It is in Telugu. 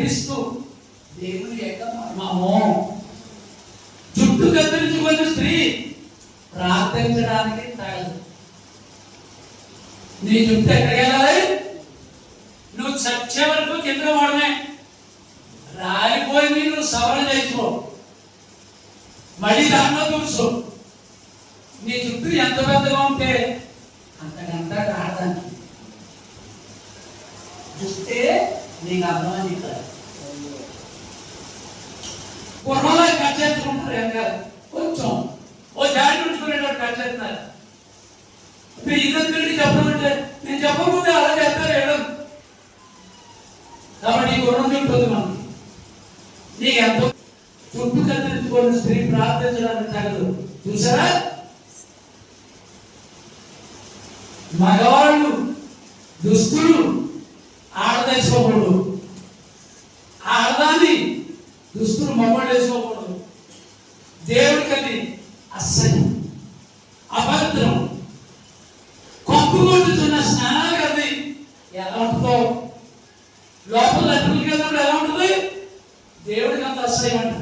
క్రీస్తు దేవుని యొక్క మర్మము. జుట్టు కత్తిరించుకున్న స్త్రీ ప్రార్థించడానికి తగదు. నీ జుట్టు ఎక్కడికి వెళ్ళాలి? నువ్వు చచ్చే వరకు కింద వాడమే. రాలిపోయింది, నువ్వు సవరణ చేసుకో, మళ్ళీ దాంట్లో కూర్చో. నీ జుట్టు ఎంత పెద్దగా ఉంటే అంతకంత రాడదాన్ని చూస్తే నీకు అర్థమని చెప్పారు. పూర్వంలో కట్ చేసుకుంటారు, ఏం కాదు, కొంచెం ఓ జాడి ఉంచుకునేటప్పుడు కట్ చేస్తున్నారు. మీరు ఇద్దరు చెప్పడం అంటే నేను చెప్పకపోతే అలా చేస్తారు వేయడం. కాబట్టి ఈ గుణం ఉంటుంది మనకి. నీకు ఎంతో చుట్టూ కత్తిరించుకున్న స్త్రీ ప్రార్థించడానికి తగదు. చూసారా? మగవాళ్ళు దుస్తులు ఆడదేసుకోకూడదు, ఆడదాన్ని దుస్తులు మగవాళ్ళు వేసుకోకూడదు. దేవుడికి అది అసహ్యం, అభద్రం. కొప్పు కొట్టుతున్న స్నానాలు అది ఎలా ఉంటుందో, లోపల లెక్కలకి వెళ్ళినప్పుడు ఎలా ఉంటుంది, దేవుడికి అంత అసహ్యం అంట.